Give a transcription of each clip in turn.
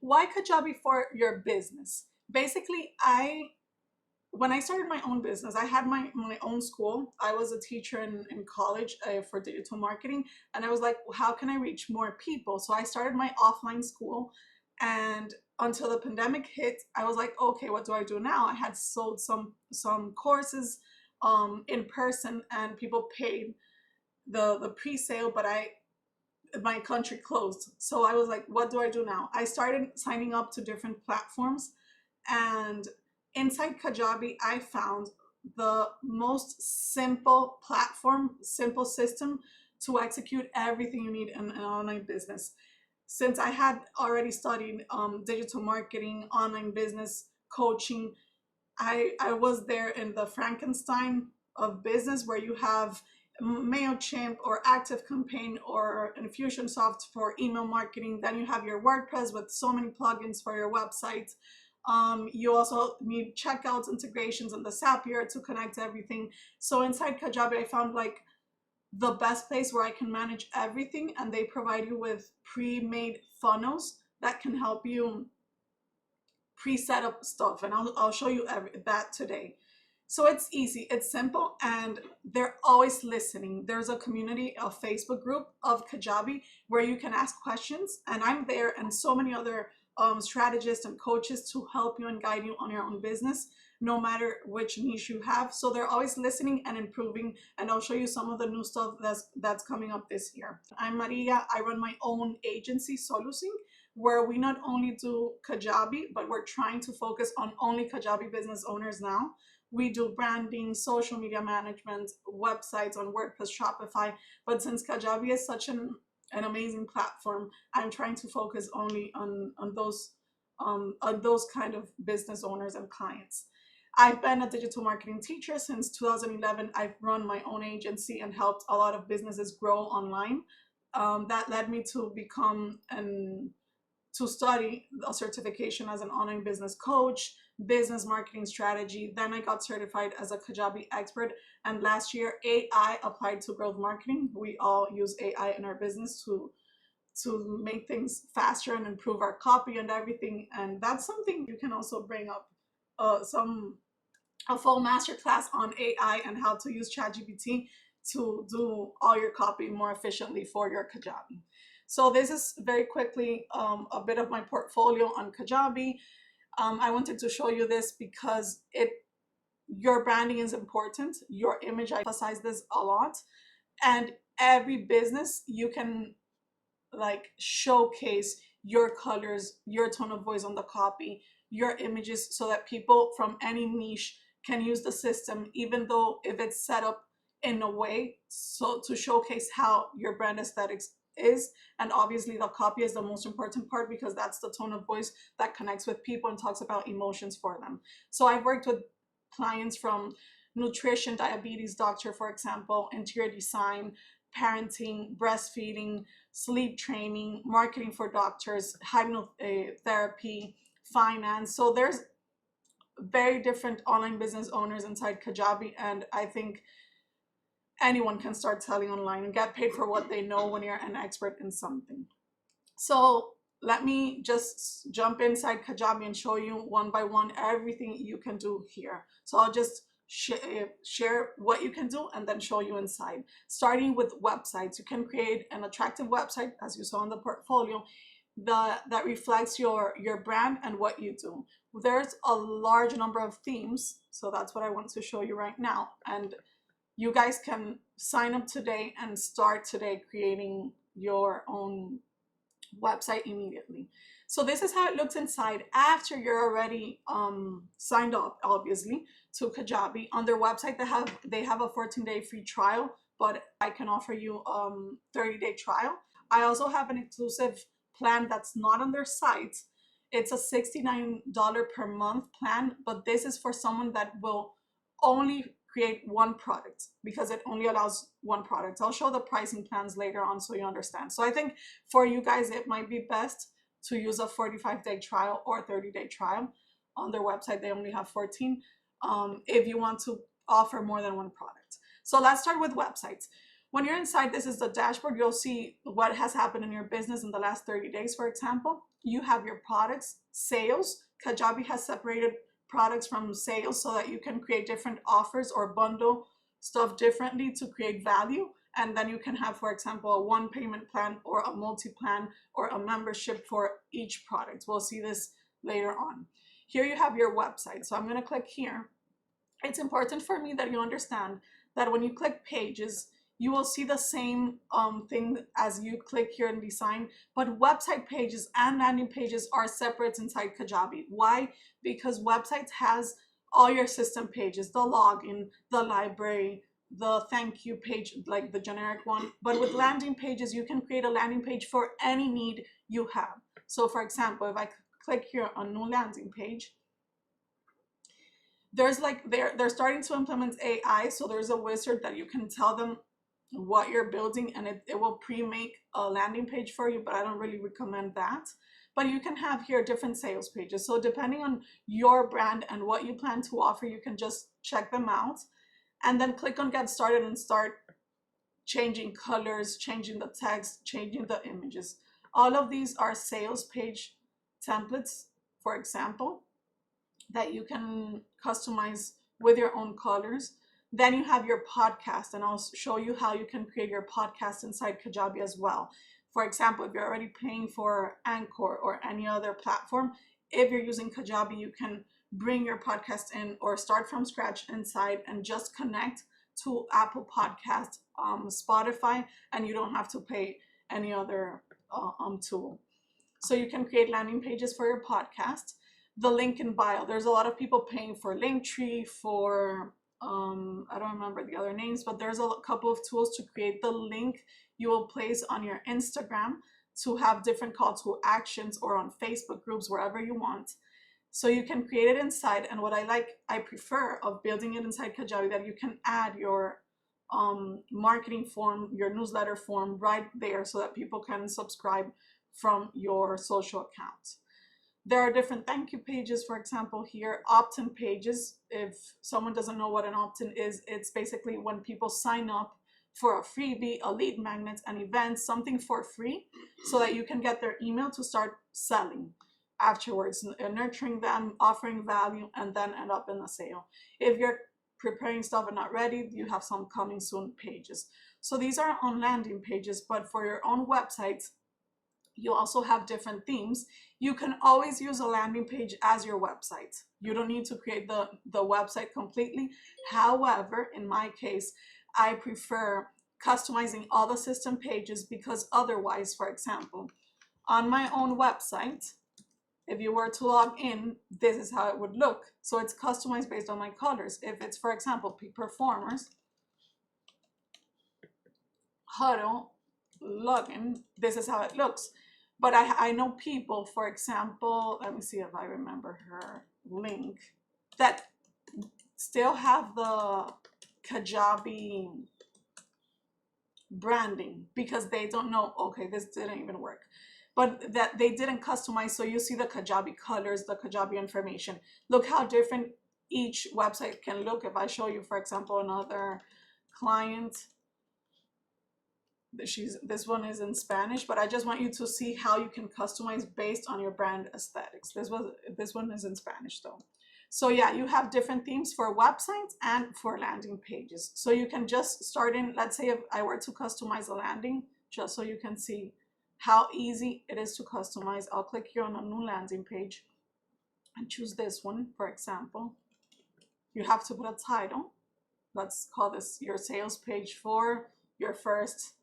Why Kajabi for your business? Basically, when I started my own business, I had my own school. I was a teacher in college for digital marketing. And I was like, well, how can I reach more people? So I started my offline school. And until the pandemic hit, I was like, okay, what do I do now? I had sold some courses in person, and people paid the pre-sale, but my country closed. So I was like, what do I do now? I started signing up to different platforms, and inside Kajabi, I found the most simple platform, simple system to execute everything you need in an online business. Since I had already studied digital marketing, online business coaching, I was there in the Frankenstein of business, where you have MailChimp or ActiveCampaign or Infusionsoft for email marketing. Then you have your WordPress with so many plugins for your website. You also need checkouts, integrations, and the Zapier to connect everything. So inside Kajabi, I found like the best place where I can manage everything, and they provide you with pre-made funnels that can help you pre-set up stuff, and I'll show you that today. So it's easy, it's simple, and they're always listening. There's a community, a Facebook group of Kajabi, where you can ask questions, and I'm there, and so many other strategists and coaches to help you and guide you on your own business, no matter which niche you have. So they're always listening and improving, and I'll show you some of the new stuff that's coming up this year. I'm Maria. I run my own agency, Solusing, where we not only do Kajabi, but we're trying to focus on only Kajabi business owners now. We do branding, social media management, websites on WordPress, Shopify. But since Kajabi is such an amazing platform, I'm trying to focus only on those kind of business owners and clients. I've been a digital marketing teacher since 2011. I've run my own agency and helped a lot of businesses grow online. That led me to study a certification as an online business coach, business marketing strategy. Then I got certified as a Kajabi expert. And last year, AI applied to growth marketing. We all use AI in our business to make things faster and improve our copy and everything. And that's something you can also bring up a full masterclass on AI and how to use ChatGPT to do all your copy more efficiently for your Kajabi. So this is very quickly a bit of my portfolio on Kajabi. I wanted to show you this because your branding is important. Your image, I emphasize this a lot. And every business, you can like showcase your colors, your tone of voice on the copy, your images, so that people from any niche can use the system, even though if it's set up in a way so to showcase how your brand aesthetics is. And obviously the copy is the most important part, because that's the tone of voice that connects with people and talks about emotions for them. So I've worked with clients from nutrition, diabetes doctor, for example, interior design, parenting, breastfeeding, sleep training, marketing for doctors, hypnotherapy, finance. So there's very different online business owners inside Kajabi, and I think anyone can start selling online and get paid for what they know when you're an expert in something. So let me just jump inside Kajabi and show you one by one everything you can do here. So I'll just share what you can do and then show you inside. Starting with websites, you can create an attractive website, as you saw in the portfolio, that reflects your brand and what you do. There's a large number of themes, so that's what I want to show you right now. And you guys can sign up today and start today creating your own website immediately. So this is how it looks inside after you're already signed up, obviously, to Kajabi. On their website, they have a 14-day free trial, but I can offer you 30-day trial. I also have an exclusive plan that's not on their site. It's a $69 per month plan, but this is for someone that will only create one product, because it only allows one product. I'll show the pricing plans later on so you understand. So I think for you guys, it might be best to use a 45-day trial or 30-day trial. On their website, they only have 14 if you want to offer more than one product. So let's start with websites. When you're inside, this is the dashboard. You'll see what has happened in your business in the last 30 days, for example. You have your products, sales. Kajabi has separated products from sales so that you can create different offers or bundle stuff differently to create value. And then you can have, for example, a one payment plan or a multi-plan or a membership for each product. We'll see this later on. Here you have your website. So I'm going to click here. It's important for me that you understand that when you click pages, you will see the same thing as you click here in design, but website pages and landing pages are separate inside Kajabi. Why? Because websites has all your system pages, the login, the library, the thank you page, like the generic one. But with landing pages, you can create a landing page for any need you have. So for example, if I click here on new landing page, there's like, they're starting to implement AI. So there's a wizard that you can tell them what you're building and it will pre-make a landing page for you, but I don't really recommend that. But you can have here different sales pages. So depending on your brand and what you plan to offer, you can just check them out and then click on get started and start changing colors, changing the text, changing the images. All of these are sales page templates, for example, that you can customize with your own colors. Then you have your podcast, and I'll show you how you can create your podcast inside Kajabi as well. For example, if you're already paying for Anchor or any other platform, if you're using Kajabi, you can bring your podcast in or start from scratch inside and just connect to Apple Podcast, Spotify, and you don't have to pay any other tool. So you can create landing pages for your podcast. The link in bio, there's a lot of people paying for Linktree, for I don't remember the other names, but there's a couple of tools to create the link you will place on your Instagram to have different call to actions, or on Facebook groups, wherever you want. So you can create it inside. And what I prefer of building it inside Kajabi, that you can add your marketing form, your newsletter form right there so that people can subscribe from your social account. There are different thank you pages, for example, here, opt-in pages. If someone doesn't know what an opt-in is, it's basically when people sign up for a freebie, a lead magnet, an event, something for free, so that you can get their email to start selling afterwards, nurturing them, offering value, and then end up in a sale. If you're preparing stuff and not ready, you have some coming soon pages. So these are on landing pages, but for your own websites, you also have different themes. You can always use a landing page as your website. You don't need to create the website completely. However, in my case, I prefer customizing all the system pages, because otherwise, for example, on my own website, if you were to log in, this is how it would look. So it's customized based on my colors. If it's, for example, peak performers, huddle, login, this is how it looks. But I know people, for example, let me see if I remember her link, that still have the Kajabi branding because they don't know, okay, this didn't even work. But that they didn't customize, so you see the Kajabi colors, the Kajabi information. Look how different each website can look. If I show you, for example, another client, this one is in Spanish, but I just want you to see how you can customize based on your brand aesthetics. This one is in Spanish though. So yeah, you have different themes for websites and for landing pages. So you can just start in, let's say if I were to customize a landing, just so you can see how easy it is to customize. I'll click here on a new landing page and choose this one, for example. You have to put a title. Let's call this your sales page for your first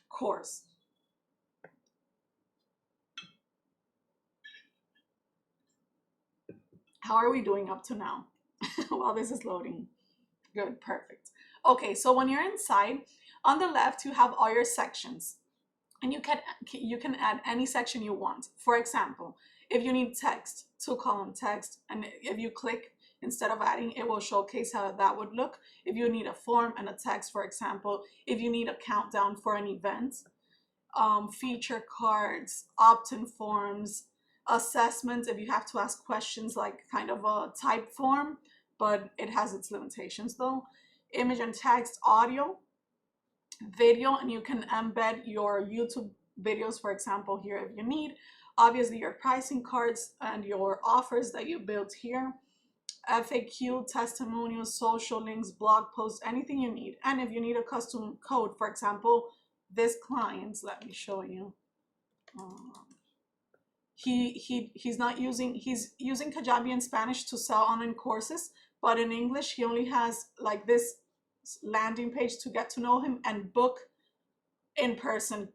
course. How are we doing up to now? While this is loading. Good, perfect. Okay, so when you're inside, on the left you have all your sections, and you can add any section you want. For example, if you need text, 2-column text, and if you click, instead of adding, it will showcase how that would look. If you need a form and a text, for example, if you need a countdown for an event, feature cards, opt-in forms, assessments, if you have to ask questions, like kind of a type form, but it has its limitations though. Image and text, audio, video, and you can embed your YouTube videos, for example, here if you need. Obviously, your pricing cards and your offers that you built here, FAQ, testimonials, social links, blog posts, anything you need. And if you need a custom code, for example, this client, let me show you. He's using Kajabi in Spanish to sell online courses, but in English he only has like this landing page to get to know him and book in-person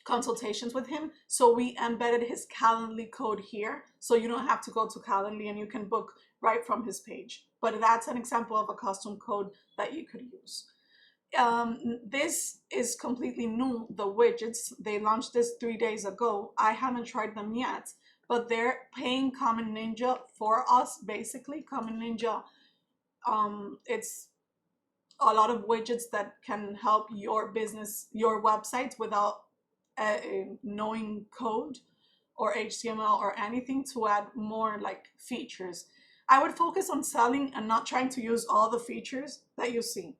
consultations with him. So we embedded his Calendly code here, so you don't have to go to Calendly and you can book right from his page. But that's an example of a custom code that you could use. This is completely new, the widgets. They launched this 3 days ago. I haven't tried them yet, but they're paying Common Ninja for us, basically. Common Ninja, it's a lot of widgets that can help your business, your website, without knowing code or HTML or anything, to add more like features. I would focus on selling and not trying to use all the features that you see,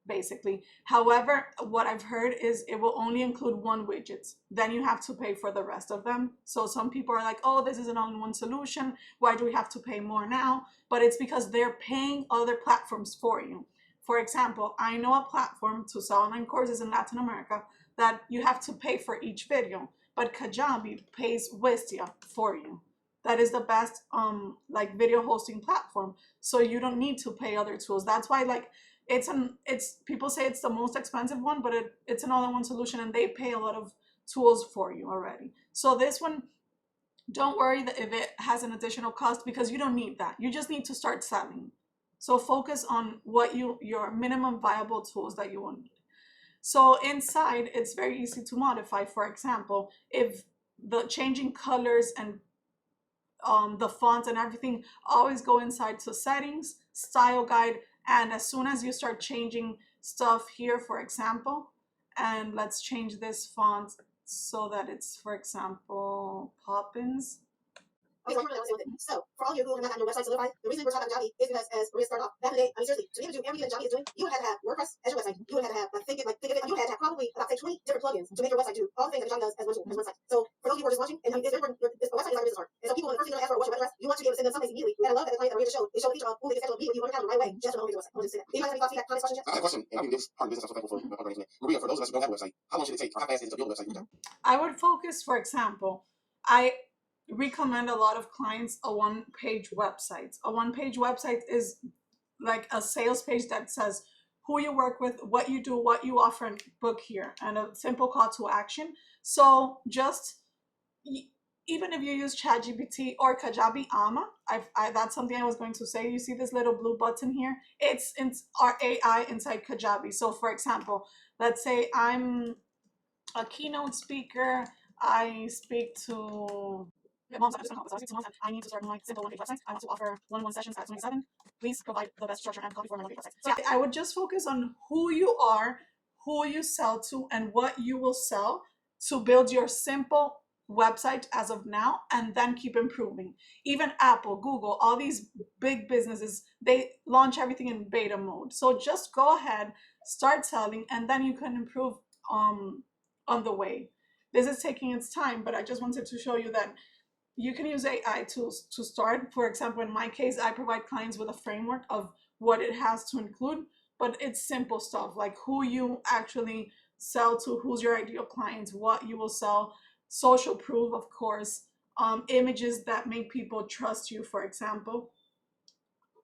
basically. However, what I've heard is it will only include one widget. Then you have to pay for the rest of them. So some people are like, oh, this is an all-in-one solution. Why do we have to pay more now? But it's because they're paying other platforms for you. For example, I know a platform to sell online courses in Latin America that you have to pay for each video, but Kajabi pays Wistia for you. That is the best like video hosting platform. So you don't need to pay other tools. That's why like it's people say it's the most expensive one, but it's an all-in-one solution, and they pay a lot of tools for you already. So this one, don't worry that if it has an additional cost, because you don't need that. You just need to start selling. So focus on what your minimum viable tools that you will need. So inside, it's very easy to modify. For example, if the changing colors and the fonts and everything, always go inside to settings, style guide, and as soon as you start changing stuff here, for example, and let's change this font so that it's, for example, Poppins. Okay, so here's what I want to say with it. So, for all you who have not gotten your website solidified, the reason we're talking about Kajabi is because, as Maria started off, back in the day, I mean, seriously, to be able to do everything that Kajabi is doing, you would have to have WordPress as your website. You would have to have, like, think of it, you would have to have probably about, say, 20 different plugins to make your website do all the things that Kajabi does as one tool, as one site. So, for those of you who are just watching, and I mean, it's very important, a website is like a business card. And so people, when the first thing they're going to ask for, what's your web address, you want to be able to send them someplace immediately. And I love that the client that Maria just showed, it showed a feature of who they can schedule a meeting with you on your calendar right away, just from the home page of the website. I want to say that. Anybody have any thoughts, feedback, comments, questions yet? I have a question, and I think this part of business I'm so thankful for Maria, for those of us who don't have a website, how long should it take, or how fast is it to build a website? I would focus, for example, I recommend a lot of clients a one-page website. A one-page website is like a sales page that says who you work with, what you do, what you offer, and book here, and a simple call to action. So just even if you use ChatGPT or Kajabi Ama, that's something I was going to say. You see this little blue button here? It's our AI inside Kajabi. So for example, let's say I'm a keynote speaker. I speak to moms. I need to start my simple one-page website. I want to offer one-on-one sessions at 27. Please provide the best structure and copy for my one-page website. So yeah, I would just focus on who you are, who you sell to, and what you will sell to build your simple website as of now, and then keep improving. Even Apple, Google, all these big businesses, they launch everything in beta mode. So just go ahead, start selling, and then you can improve on the way. This is taking its time, but I just wanted to show you that you can use AI tools to start. For example, in my case, I provide clients with a framework of what it has to include, but it's simple stuff like who you actually sell to, who's your ideal clients, what you will sell, social proof, of course, images that make people trust you, for example.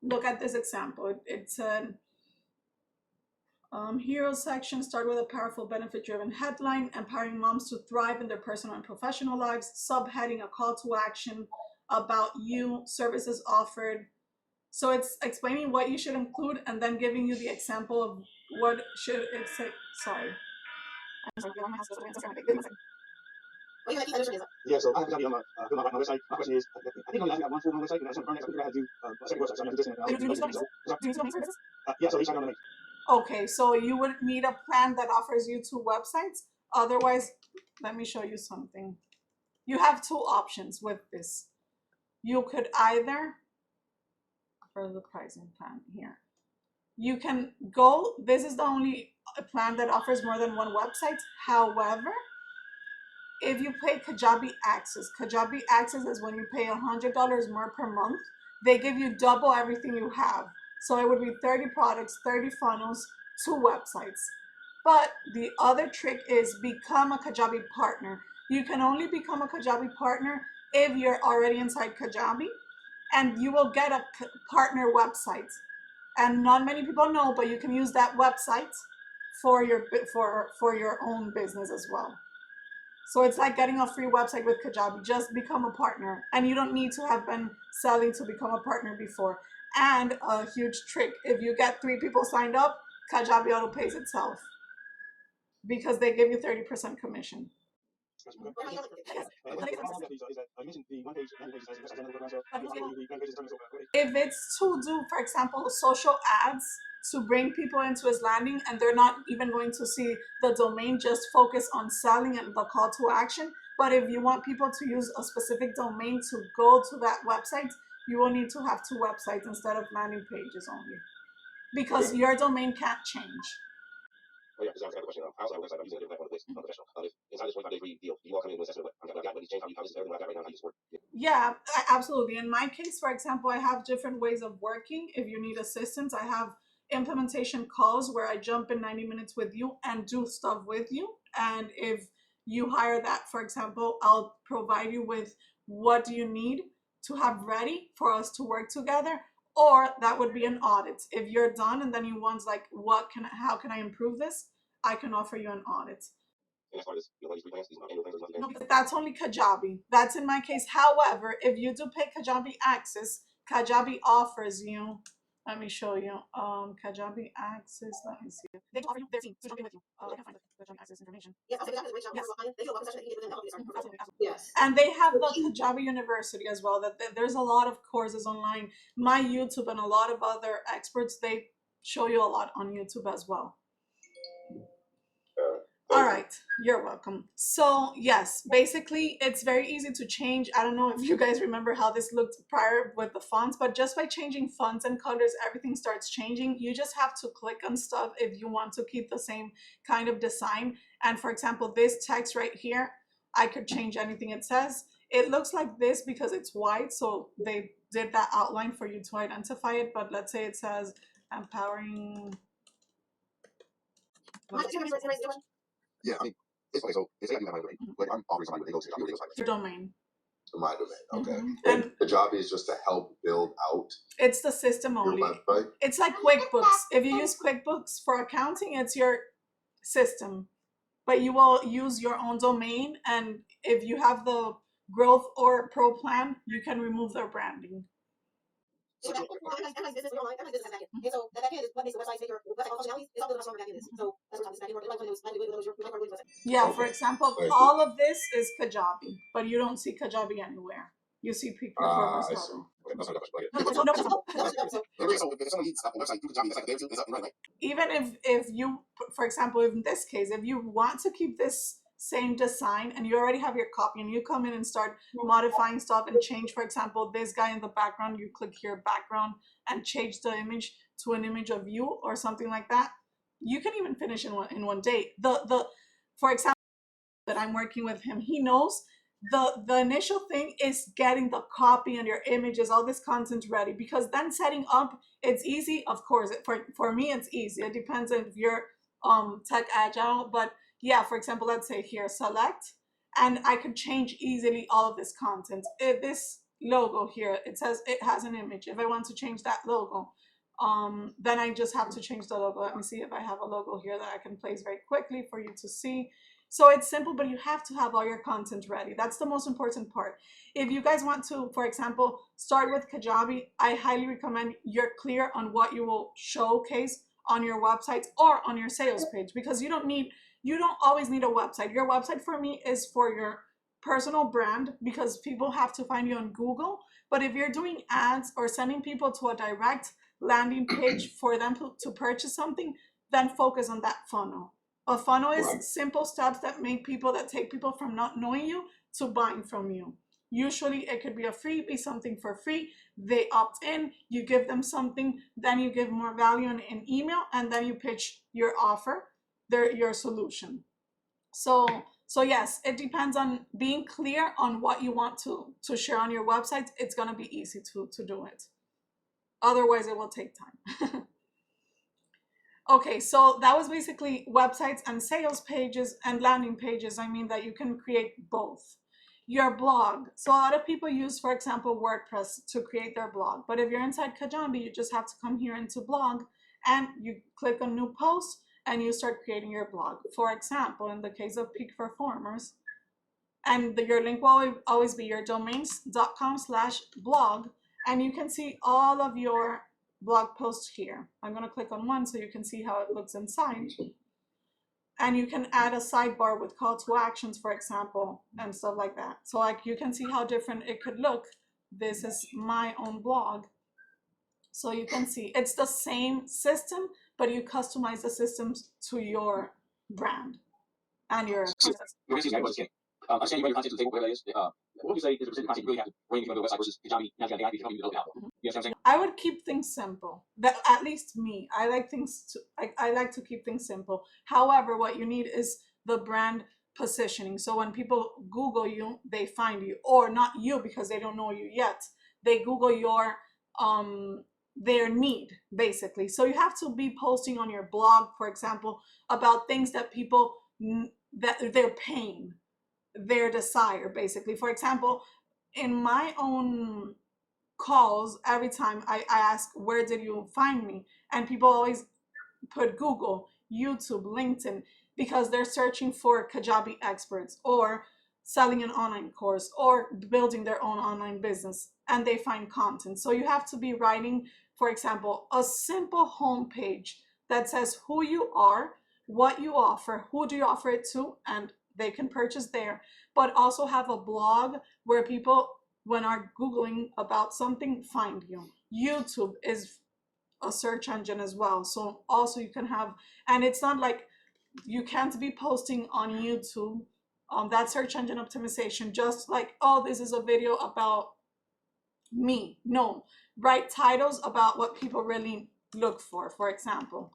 Look at this example. It's an hero section. Start with a powerful benefit-driven headline, empowering moms to thrive in their personal and professional lives. Subheading, a call to action, about you, services offered. So it's explaining what you should include and then giving you the example of what should it say. Sorry. I'm sorry, my house is yeah, so I have Kajabi on my website. My question is, I think I only got one full website, and I just want to burn it, so I figured I had to do a second website. So I'm going to do this and do you need to do this? Yeah, so each time on the main. Okay, so you would need a plan that offers you 2 websites. Otherwise, let me show you something. You have 2 options with this. You could either, for the pricing plan here, you can go, this is the only a plan that offers more than one website. However, if you pay Kajabi Access is when you pay $100 more per month. They give you double everything you have. So it would be 30 products, 30 funnels, 2 websites. But the other trick is become a Kajabi partner. You can only become a Kajabi partner if you're already inside Kajabi, and you will get a partner website. And not many people know, but you can use that website for your own business as well. So it's like getting a free website with Kajabi. Just become a partner, and you don't need to have been selling to become a partner before. And a huge trick: if you get 3 people signed up, Kajabi auto pays itself because they give you 30% commission. If it's to do, for example, social ads to bring people into his landing and they're not even going to see the domain, just focus on selling and the call to action. But if you want people to use a specific domain to go to that website, you will need to have 2 websites instead of landing pages only, because your domain can't change. Oh yeah, because I got a question. I also have a website. I'm using a different platform than Place, unprofessional. Inside this 45-day free deal, do you all come in with an assessment? I've got, but these change how this is everything I've got right now, how you just work. Yeah, absolutely. In my case, for example, I have different ways of working. If you need assistance, I have implementation calls where I jump in 90 minutes with you and do stuff with you. And if you hire that, for example, I'll provide you with what do you need to have ready for us to work together. Or that would be an audit. If you're done and then you want like, how can I improve this? I can offer you an audit. And as far as these free plans, these annual plans, No, because that's only Kajabi. That's in my case. However, if you do pay Kajabi Access, Kajabi offers you. Let me show you. Kajabi Access. Let me see. They do offer you their team to jump in with you. I can find the Kajabi Access information. Yes, I'll say that. Yes. They do a welcome session that you can help you start. Absolutely, absolutely. Yes. And they have the Kajabi University as well. That there's a lot of courses online. My YouTube and a lot of other experts, they show you a lot on YouTube as well. All right, you're welcome. So yes, basically it's very easy to change. I don't know if you guys remember how this looked prior with the fonts, but just by changing fonts and colors, everything starts changing. You just have to click on stuff if you want to keep the same kind of design. And for example, this text right here, I could change anything it says. It looks like this because it's white, so they did that outline for you to identify it. But let's say it says empowering. Yeah, I mean, it's okay. So they say I do have my domain. Like I'm offering somebody when they go to your site. Your domain. My domain, okay. And the job is just to help build out. It's the system only. It's like QuickBooks. If you use QuickBooks for accounting, it's your system, but you will use your own domain. And if you have the growth or pro plan, you can remove their branding. So everybody's business, we're online, everybody's business has backend. And so that backend is what makes the website make your website all functionalities. It's all built on a strong backend. So that's what this backend work. Yeah, for example, all of this is Kajabi, but you don't see Kajabi anywhere. You see peak performance model. Even if you, for example, in this case, if you want to keep this same design and you already have your copy and you come in and start modifying stuff and change, for example, this guy in the background, you click here background and change the image to an image of you or something like that, you can even finish in one day. For example, that I'm working with him, he knows the initial thing is getting the copy and your images, all this content ready, because then setting up, it's easy. Of course, for me, it's easy. It depends if you're tech agile, but yeah, for example, let's say here, select, and I could change easily all of this content. This logo here, it says it has an image. If I want to change that logo, then I just have to change the logo. Let me see if I have a logo here that I can place very quickly for you to see. So it's simple, but you have to have all your content ready. That's the most important part. If you guys want to, for example, start with Kajabi, I highly recommend you're clear on what you will showcase on your websites or on your sales page, because you don't always need a website. Your website for me is for your personal brand, because people have to find you on Google. But if you're doing ads or sending people to a direct landing page for them to purchase something, then focus on that funnel. A funnel is simple steps that take people from not knowing you to buying from you. Usually it could be a freebie, something for free. They opt in, you give them something, then you give more value in email, and then you pitch your offer. your solution. So yes, it depends on being clear on what you want to share on your website. It's going to be easy to do it. Otherwise, it will take time. Okay, so that was basically websites and sales pages and landing pages. I mean that you can create both. Your blog. So a lot of people use, for example, WordPress to create their blog. But if you're inside Kajabi, you just have to come here into blog and you click on new post and you start creating your blog. For example, in the case of peak performers, and your link will always be your domains.com/blog, and you can see all of your blog posts here. I'm going to click on one so you can see how it looks inside. And you can add a sidebar with call to actions, for example, and stuff like that. So like you can see how different it could look. This is my own blog. So you can see it's the same system, but you customize the systems to your brand and your content. I understand you bring your content to the table, whatever that is. What would you say is the percent of content you really have to bring if you go to a website versus Kajabi? Now you got the AI, you don't need to develop it out. You understand what I'm saying? I would keep things simple. But at least me, I like things to I like to keep things simple. However, what you need is the brand positioning. So when people Google you, they find you, or not you because they don't know you yet. They Google your their need basically. So you have to be posting on your blog, for example, about things that people that their pain, their desire basically. For example, in my own calls, every time I ask, where did you find me? And people always put Google, YouTube, LinkedIn, because they're searching for Kajabi experts or selling an online course or building their own online business, and they find content. So you have to be writing, for example, a simple homepage that says who you are, what you offer, who do you offer it to, and they can purchase there. But also have a blog where people, when are Googling about something, find you. YouTube is a search engine as well. So also you can have, and it's not like you can't be posting on YouTube that search engine optimization just like, oh, this is a video about me. No, write titles about what people really look for. For example,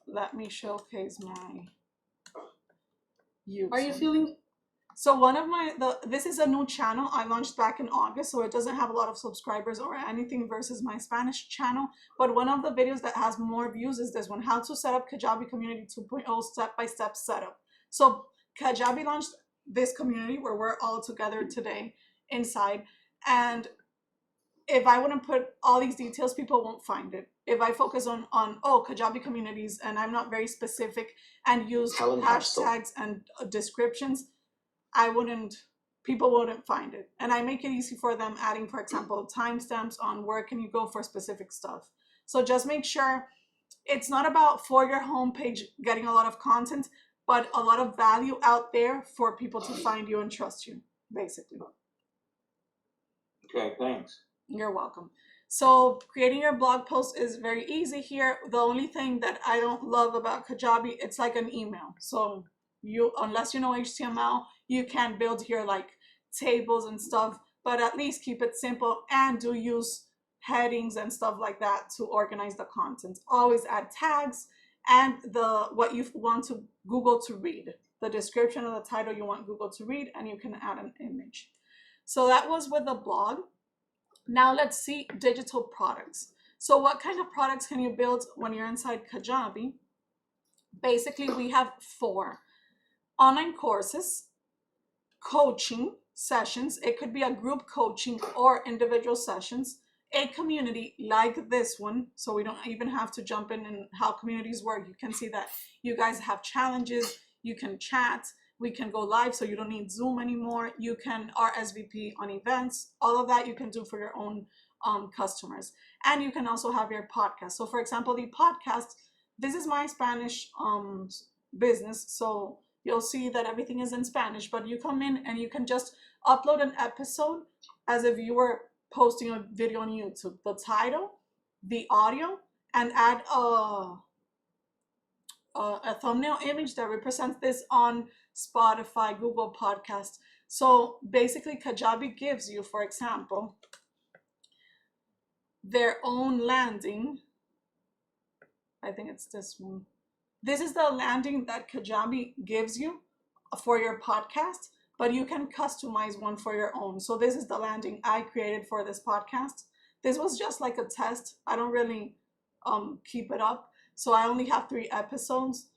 let me showcase my YouTube. Are you feeling? So one of this is a new channel I launched back in August, so it doesn't have a lot of subscribers or anything versus my Spanish channel. But one of the videos that has more views is this one, how to set up Kajabi Community 2.0 step-by-step setup. So Kajabi launched this community where we're all together today inside. And if I wouldn't put all these details, people won't find it. If I focus on Kajabi communities and I'm not very specific and use hashtags and descriptions, people wouldn't find it. And I make it easy for them, adding, for example, timestamps on where can you go for specific stuff. So just make sure it's not about for your homepage getting a lot of content, but a lot of value out there for people to find you and trust you, basically. Okay, thanks. You're welcome. So creating your blog post is very easy here. The only thing that I don't love about Kajabi, it's like an email. So unless you know HTML, you can build here like tables and stuff, but at least keep it simple and do use headings and stuff like that to organize the content. Always add tags and what you want to Google to read, the description of the title you want Google to read, and you can add an image. So that was with the blog. Now let's see digital products. So what kind of products can you build when you're inside Kajabi? Basically, we have 4. Online courses, coaching sessions. It could be a group coaching or individual sessions. A community like this one, so we don't even have to jump in and how communities work. You can see that you guys have challenges, you can chat, we can go live, so you don't need Zoom anymore. You can RSVP on events. All of that you can do for your own customers. And you can also have your podcast. So for example, the podcast, this is my Spanish business, so you'll see that everything is in Spanish, but you come in and you can just upload an episode as if you were posting a video on YouTube. The title, the audio, and add a thumbnail image that represents this on Spotify, Google Podcast. So basically Kajabi gives you, for example, their own landing. I think it's this one. This is the landing that Kajabi gives you for your podcast, but you can customize one for your own. So this is the landing I created for this podcast. This was just like a test. I don't really keep it up. So I only have 3 episodes.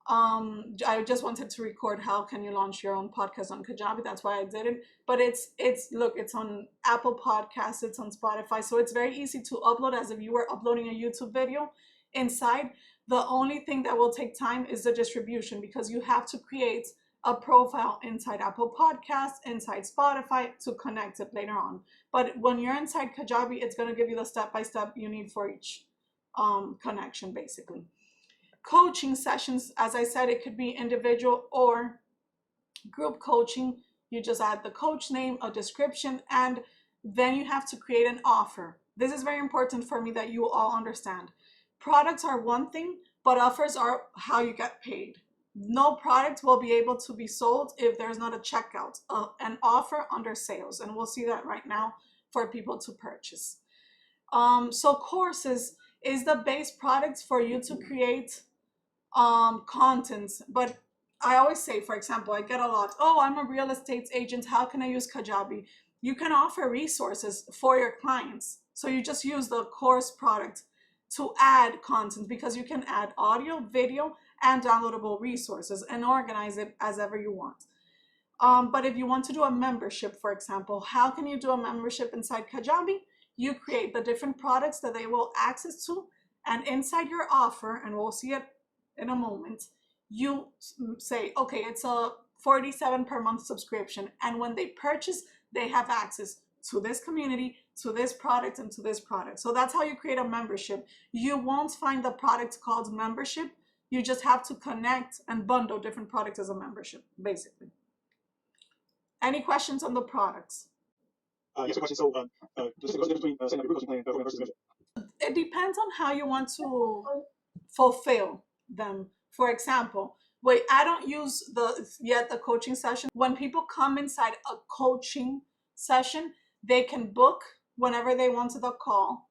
I just wanted to record how can you launch your own podcast on Kajabi. That's why I did it. But it's on Apple Podcasts, it's on Spotify, so it's very easy to upload as if you were uploading a YouTube video inside. The only thing that will take time is the distribution, because you have to create a profile inside Apple Podcasts, inside Spotify, to connect it later on. But when you're inside Kajabi, it's going to give you the step-by-step you need for each connection, basically. Coaching sessions, as I said, it could be individual or group coaching. You just add the coach name, a description, and then you have to create an offer. This is very important for me that you all understand. Products are one thing, but offers are how you get paid. No product will be able to be sold if there's not a checkout, an offer under sales, and we'll see that right now for people to purchase. So courses is the base product for you to create content. But I always say, for example, I get a lot, oh, I'm a real estate agent, how can I use Kajabi? You can offer resources for your clients. So you just use the course product to add content, because you can add audio, video, and downloadable resources and organize it as ever you want. But if you want to do a membership, for example, how can you do a membership inside Kajabi? You create the different products that they will access to, and inside your offer, and we'll see it in a moment, you say, okay, it's a $47 per month subscription, and when they purchase, they have access to this community, to this product, and to this product. So that's how you create a membership. You won't find the product called membership. You just have to connect and bundle different products as a membership, basically. Any questions on the products? Yes, a question. So, just what's the difference between setting up a group coaching plan versus membership? It depends on how you want to fulfill them. For example, wait, I don't use the coaching session. When people come inside a coaching session, they can book whenever they want to the call.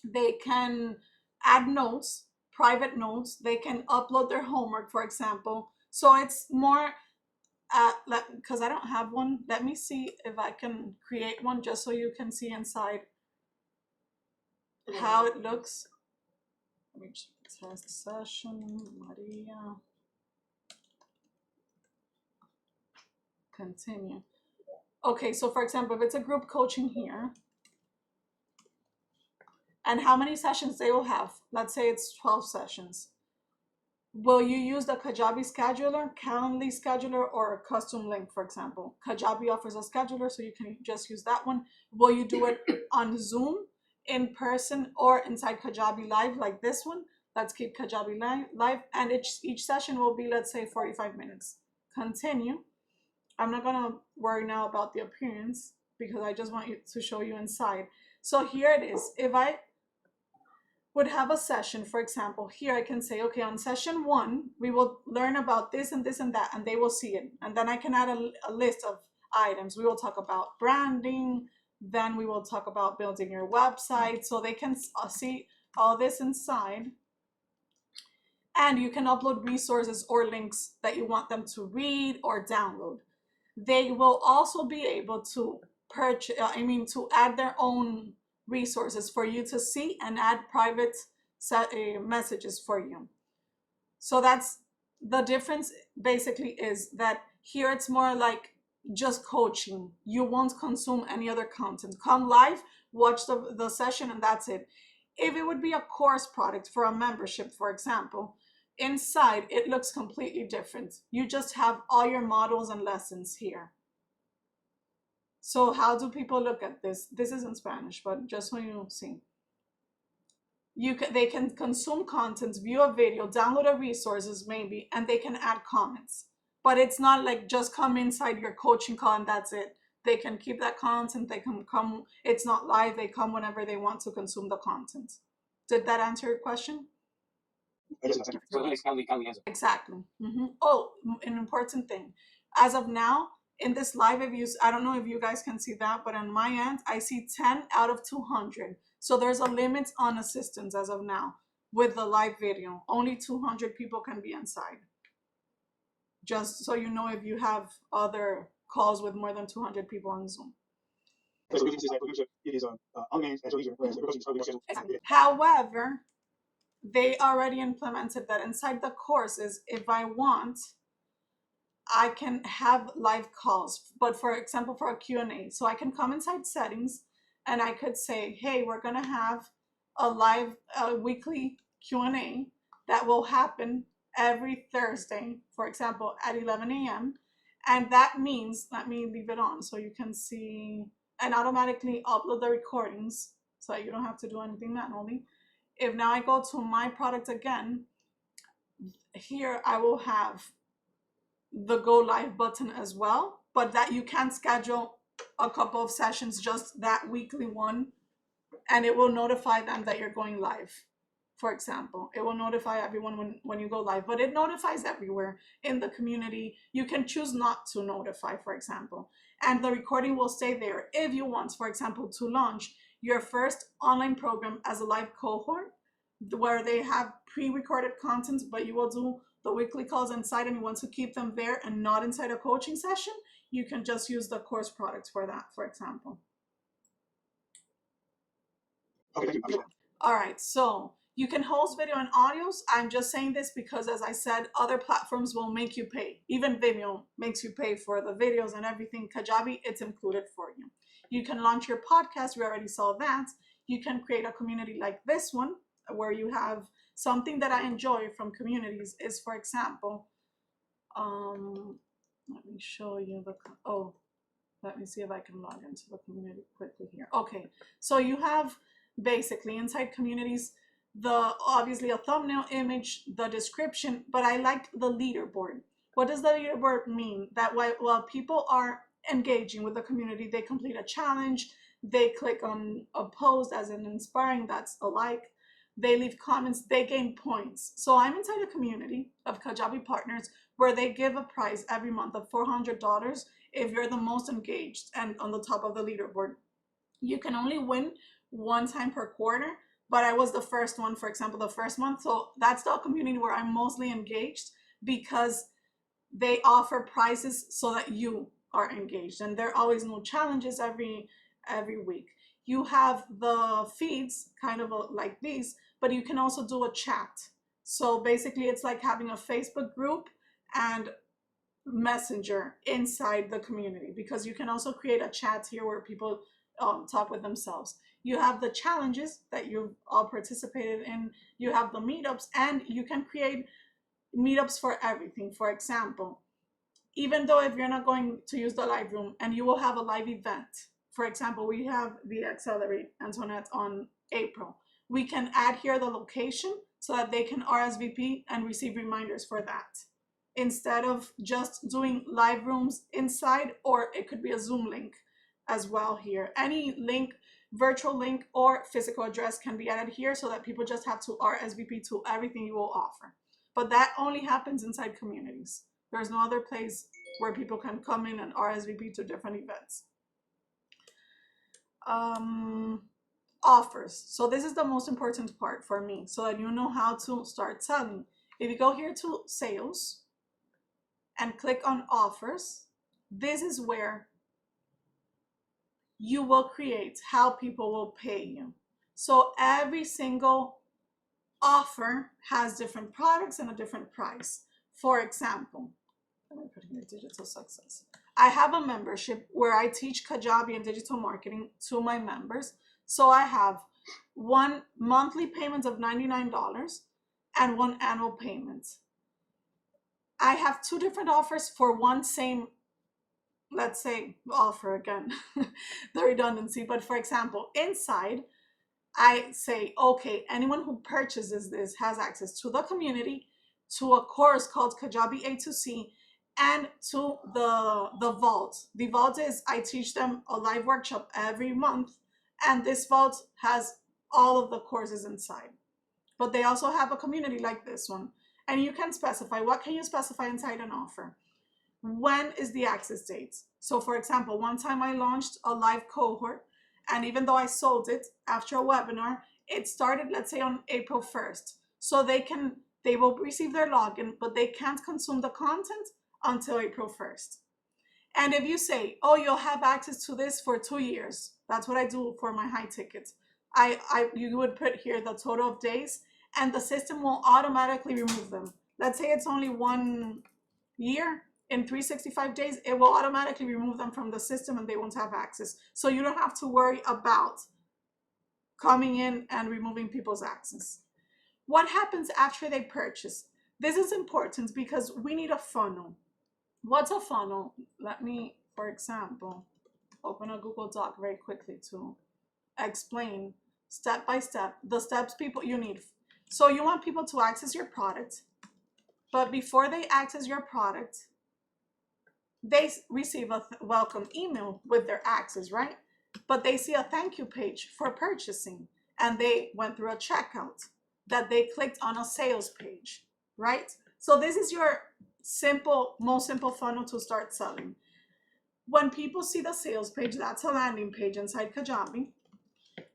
They can add notes, private notes. They can upload their homework, for example. So it's more, because I don't have one. Let me see if I can create one just so you can see inside how it looks. Let me test session, Maria. Continue. Okay, so for example, if it's a group coaching here, and how many sessions they will have, let's say it's 12 sessions. Will you use the Kajabi scheduler, Calendly scheduler, or a custom link, for example? Kajabi offers a scheduler, so you can just use that one. Will you do it on Zoom, in person, or inside Kajabi Live like this one? Let's keep Kajabi live, and each session will be, let's say, 45 minutes. Continue. I'm not gonna worry now about the appearance because I just want you to show you inside. So here it is. If I would have a session, for example, here I can say, okay, on session 1, we will learn about this and this and that, and they will see it. And then I can add a list of items. We will talk about branding, then we will talk about building your website, so they can see all this inside. And you can upload resources or links that you want them to read or download. They will also be able to to add their own resources for you to see and add private messages for you. So that's the difference. Basically is that here it's more like just coaching. You won't consume any other content. Come live, watch the session, and that's it. If it would be a course product for a membership, for example, inside it looks completely different. You just have all your models and lessons here. So how do people look at this? This is in Spanish, but just so you see. They can consume content, view a video, download a resources maybe, and they can add comments. But it's not like just come inside your coaching call and that's it. They can keep that content, they can come, it's not live, they come whenever they want to consume the content. Did that answer your question? Exactly. Oh, an important thing. As of now, in this live views, I don't know if you guys can see that, but on my end, I see 10 out of 200. So there's a limit on assistance as of now. with the live video. Only 200 people can be inside. Just so you know, if you have other calls with more than 200 people on Zoom. So it is unmanned at your leisure, whereas the recording is probably more scheduled. Exactly. However, they already implemented that inside the courses. If I want, I can have live calls, but for example, for a Q&A. So I can come inside settings and I could say, hey, we're gonna have a live weekly Q&A that will happen every Thursday, for example, at 11 a.m. And that means, let me leave it on so you can see, and automatically upload the recordings so you don't have to do anything manually. If now I go to my product again, here I will have the go live button as well, but that you can schedule a couple of sessions, just that weekly one, and it will notify them that you're going live. For example, it will notify everyone when you go live, but it notifies everywhere in the community. You can choose not to notify, for example, and the recording will stay there. If you want, for example, to launch your first online program as a live cohort where they have pre-recorded content, but you will do the weekly calls inside and you want to keep them there and not inside a coaching session, you can just use the course product for that, for example. Okay, thank you. All right, so you can host video and audios. I'm just saying this because, as I said, other platforms will make you pay. Even Vimeo makes you pay for the videos and everything. Kajabi, it's included for you. You can launch your podcast. We already saw that. You can create a community like this one, where you have something that I enjoy from communities is, for example, let me show you let me see if I can log into the community quickly here. Okay, so you have basically inside communities, obviously a thumbnail image, the description, but I like the leaderboard. What does the leaderboard mean? That while people are engaging with the community, they complete a challenge, they click on a post as an inspiring, that's a like, they leave comments, they gain points. So I'm inside a community of Kajabi Partners where they give a prize every month of $400 if you're the most engaged and on the top of the leaderboard. You can only win one time per quarter, but I was the first one, for example, the first month. So that's the community where I'm mostly engaged because they offer prizes so that you are engaged, and there are always new challenges every week. You have the feeds kind of like these, but you can also do a chat. So basically it's like having a Facebook group and Messenger inside the community, because you can also create a chat here where people talk with themselves. You have the challenges that you've all participated in. You have the meetups, and you can create meetups for everything. For example, even though if you're not going to use the live room and you will have a live event, for example, we have the Accelerate Antoinette on April. We can add here the location so that they can RSVP and receive reminders for that, instead of just doing live rooms inside, or it could be a Zoom link as well here. Any link, virtual link or physical address can be added here so that people just have to RSVP to everything you will offer. But that only happens inside communities. There's no other place where people can come in and RSVP to different events. Offers. So this is the most important part for me, so that you know how to start selling. If you go here to sales and click on offers, this is where you will create how people will pay you. So every single offer has different products and a different price. For example, let me put here digital success. I have a membership where I teach Kajabi and digital marketing to my members. So I have one monthly payment of $99 and one annual payment. I have two different offers for one same, let's say, offer again, the redundancy. But for example, inside, I say, okay, anyone who purchases this has access to the community, to a course called Kajabi A2C, and to the vault. The vault is, I teach them a live workshop every month, and this vault has all of the courses inside. But they also have a community like this one. And you can specify, what can you specify inside an offer? When is the access date? So for example, one time I launched a live cohort, and even though I sold it after a webinar, it started, let's say, on April 1st. So they will receive their login, but they can't consume the content until April 1st. And if you say, oh, you'll have access to this for 2 years, that's what I do for my high tickets. You would put here the total of days, and the system will automatically remove them. Let's say it's only 1 year. In 365 days, it will automatically remove them from the system and they won't have access. So you don't have to worry about coming in and removing people's access. What happens after they purchase? This is important because we need a funnel. What's a funnel? Let me, for example, open a Google Doc very quickly to explain step by step the steps you need. So you want people to access your product, but before they access your product, they receive a welcome email with their access, right? But they see a thank you page for purchasing, and they went through a checkout, that they clicked on a sales page, right? So this is your most simple funnel to start selling. When people see the sales page, that's a landing page inside Kajabi.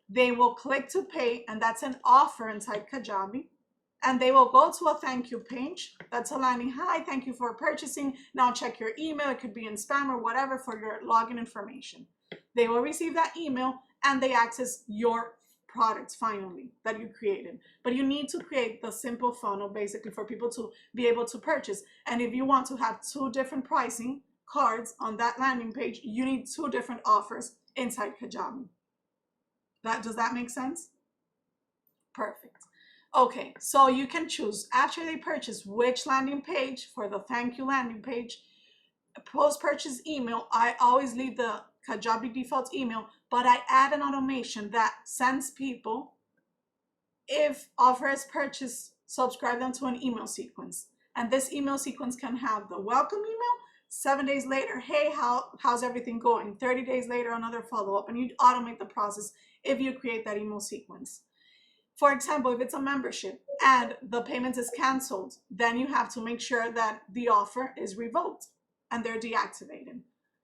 They will click to pay, and that's an offer inside Kajabi. And they will go to a thank you page. That's a landing. Hi, thank you for purchasing. Now check your email. It could be in spam or whatever for your login information. They will receive that email and they access your products finally that you created. But you need to create the simple funnel basically for people to be able to purchase. And if you want to have 2 different pricing cards on that landing page, you need 2 different offers inside Kajabi. Does that make sense? Perfect. Okay, so you can choose after they purchase which landing page for the thank you landing page. Post-purchase email, I always leave the Kajabi default email, but I add an automation that sends people, if offer is purchased, subscribe them to an email sequence. And this email sequence can have the welcome email, 7 days later, hey, how's everything going? 30 days later, another follow-up, and you automate the process if you create that email sequence. For example, if it's a membership and the payment is canceled, then you have to make sure that the offer is revoked and they're deactivated.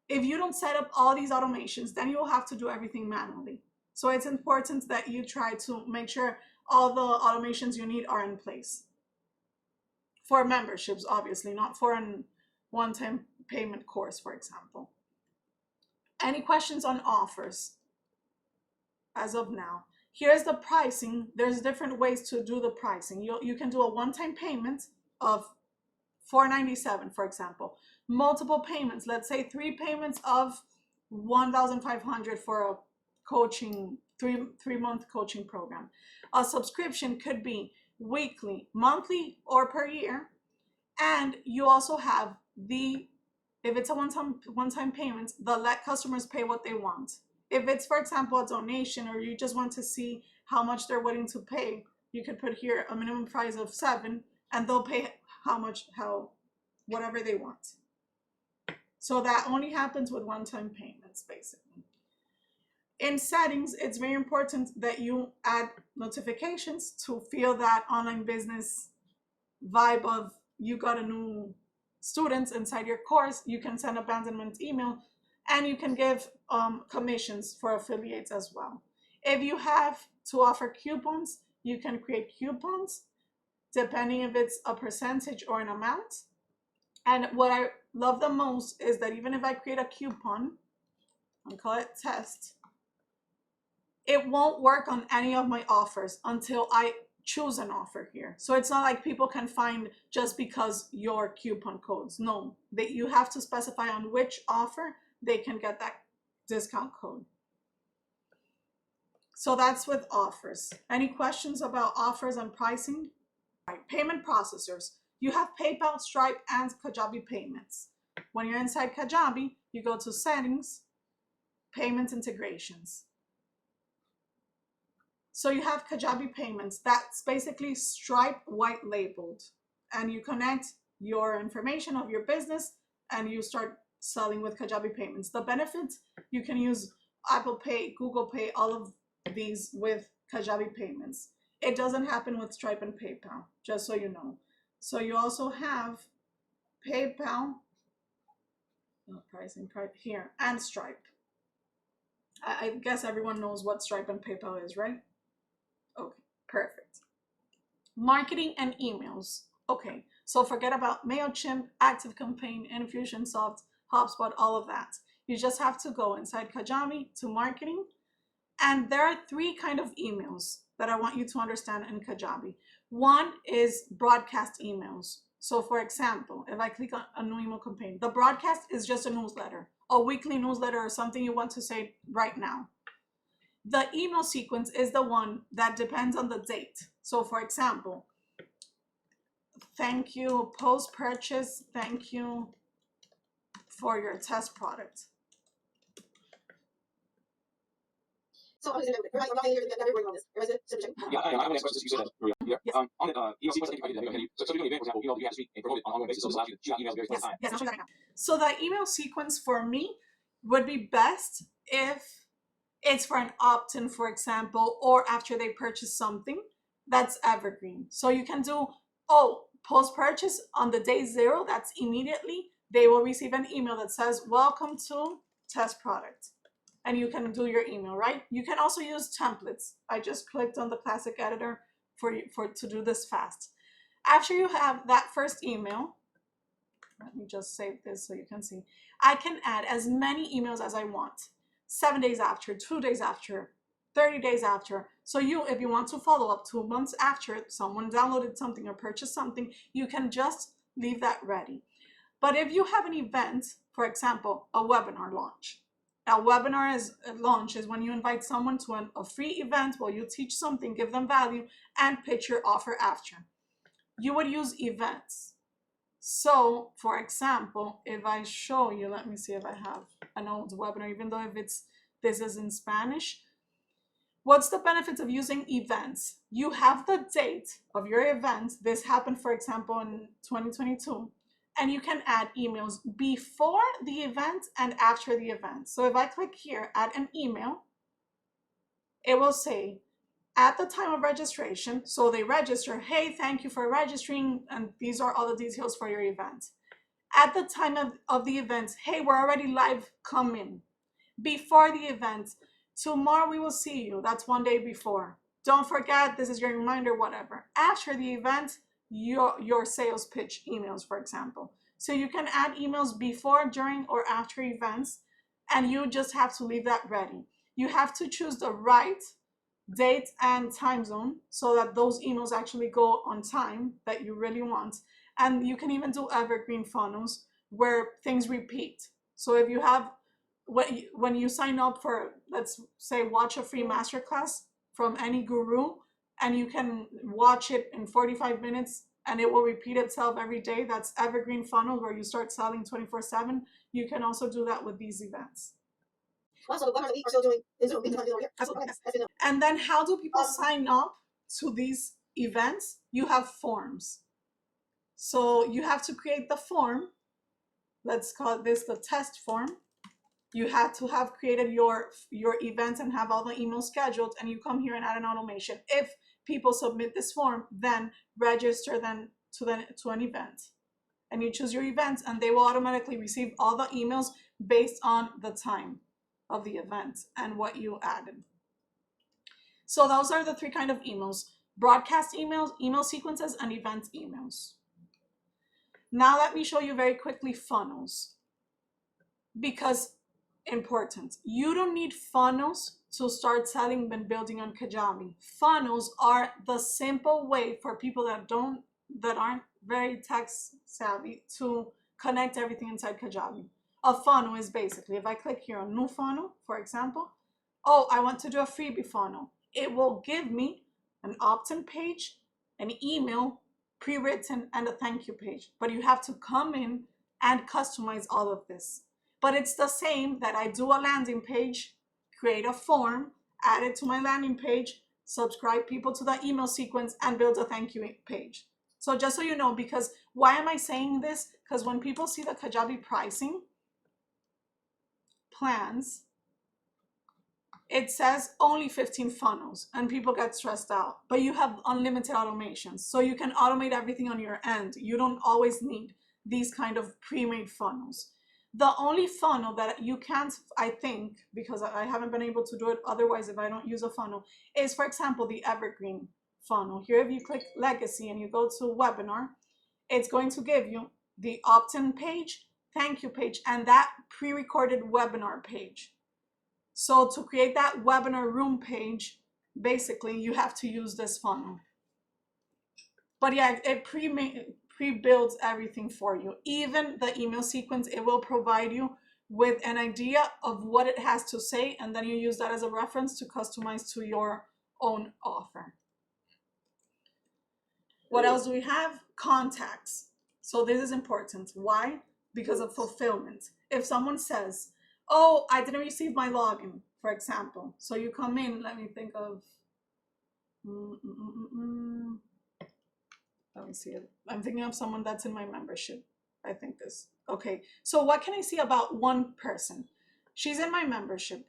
If you don't set up all these automations, then you'll have to do everything manually. So it's important that you try to make sure all the automations you need are in place. For memberships, obviously, not for a one-time payment course, for example. Any questions on offers as of now? Here's the pricing. There's different ways to do the pricing. You can do a one-time payment of $497, for example. Multiple payments, let's say 3 payments of $1,500 for a coaching, three-month coaching program. A subscription could be weekly, monthly, or per year. And you also have if it's a one-time payment, let customers pay what they want. If it's, for example, a donation, or you just want to see how much they're willing to pay, you could put here a minimum price of $7, and they'll pay whatever they want. So that only happens with one-time payments, basically. In settings, it's very important that you add notifications to feel that online business vibe of you got a new students inside your course. You can send abandonment email, and you can give commissions for affiliates as well. If you have to offer coupons, you can create coupons depending if it's a percentage or an amount. And what I love the most is that even if I create a coupon and call it test, it won't work on any of my offers until I choose an offer here. So it's not like people can find just because your coupon codes. No, you have to specify on which offer they can get that discount code. So that's with offers. Any questions about offers and pricing? Right. Payment processors. You have PayPal, Stripe, and Kajabi payments. When you're inside Kajabi, you go to settings, payment integrations. So you have Kajabi payments. That's basically Stripe white labeled. And you connect your information of your business and you start selling with Kajabi payments. The benefits, you can use Apple Pay, Google Pay, all of these with Kajabi payments. It doesn't happen with Stripe and PayPal, just so you know. So you also have PayPal, pricing here, and Stripe. I guess everyone knows what Stripe and PayPal is, right? Okay, perfect. Marketing and emails. Okay, so forget about MailChimp, ActiveCampaign, Infusionsoft, HubSpot, all of that. You just have to go inside Kajabi to marketing. And there are three kind of emails that I want you to understand in Kajabi. One is broadcast emails. So for example, if I click on a new email campaign, the broadcast is just a newsletter, a weekly newsletter or something you want to say right now. The email sequence is the one that depends on the date. So for example, thank you, post-purchase, thank you for your test product. So I'm just going to we're not here that we're on this. Yeah, I want to ask questions. You said that, Maria. Yeah. Yes. On it, email sequence, I did that. So you're doing an event, for example, email you have to speak and promote it on an ongoing basis. So this allows you to shoot out emails very close time. Yes, I'll show you that right now. So the email sequence for me would be best if it's for an opt-in, for example, or after they purchase something that's evergreen. So you can do, post-purchase on the day 0, that's immediately, they will receive an email that says, welcome to test product. And you can do your email, right? You can also use templates. I just clicked on the classic editor to do this fast. After you have that first email, let me just save this so you can see. I can add as many emails as I want. 7 days after, 2 days after, 30 days after. So if you want to follow up 2 months after someone downloaded something or purchased something, you can just leave that ready. But if you have an event, for example, a webinar launch. A webinar launch is when you invite someone to a free event where you teach something, give them value, and pitch your offer after. You would use events. So, for example, if I show you, let me see if I have an old webinar, even though this is in Spanish. What's the benefit of using events? You have the date of your event. This happened, for example, in 2022. And you can add emails before the event and after the event. So if I click here, add an email, it will say, at the time of registration, so they register, hey, thank you for registering, and these are all the details for your event. At the time of the event, hey, we're already live, come in. Before the event, tomorrow we will see you, that's 1 day before. Don't forget, this is your reminder, whatever. After the event, your sales pitch emails, for example. So you can add emails before, during, or after events, and you just have to leave that ready. You have to choose the right date and time zone so that those emails actually go on time that you really want. And you can even do evergreen funnels where things repeat. So if you have, when you sign up for, let's say, watch a free masterclass from any guru, and you can watch it in 45 minutes and it will repeat itself every day, that's evergreen funnel where you start selling 24/7. You can also do that with these events. Also, the webinars that we are still doing in Zoom. We can do here. Absolutely. And then how do people sign up to these events? You have forms. So you have to create the form. Let's call this the test form. You have to have created your event and have all the emails scheduled, and you come here and add an automation. If people submit this form, then register them to an event. And you choose your event, and they will automatically receive all the emails based on the time of the event and what you added. So those are the three kind of emails: broadcast emails, email sequences, and event emails. Now let me show you very quickly funnels, because important, you don't need funnels to start selling and building on Kajabi. Funnels are the simple way for people that aren't very tech savvy to connect everything inside Kajabi. A funnel is basically, if I click here on new funnel, for example, I want to do a freebie funnel. It will give me an opt-in page, an email, pre-written, and a thank you page. But you have to come in and customize all of this. But it's the same that I do a landing page, create a form, add it to my landing page, subscribe people to the email sequence, and build a thank you page. So just so you know, because why am I saying this? Because when people see the Kajabi pricing plans, it says only 15 funnels and people get stressed out, but you have unlimited automations. So you can automate everything on your end. You don't always need these kind of pre-made funnels. The only funnel that you can't, I think, because I haven't been able to do it otherwise if I don't use a funnel, is, for example, the evergreen funnel. Here, if you click legacy and you go to webinar, it's going to give you the opt-in page, thank you page, and that pre-recorded webinar page. So to create that webinar room page, basically you have to use this funnel. But yeah, it pre-builds everything for you. Even the email sequence, it will provide you with an idea of what it has to say, and then you use that as a reference to customize to your own offer. What else do we have? Contacts. So this is important. Why? Because of fulfillment. If someone says, oh, I didn't receive my login, for example. So you come in, let me think of, let me see it. I'm thinking of someone that's in my membership. I think this. Okay, so what can I see about one person? She's in my membership.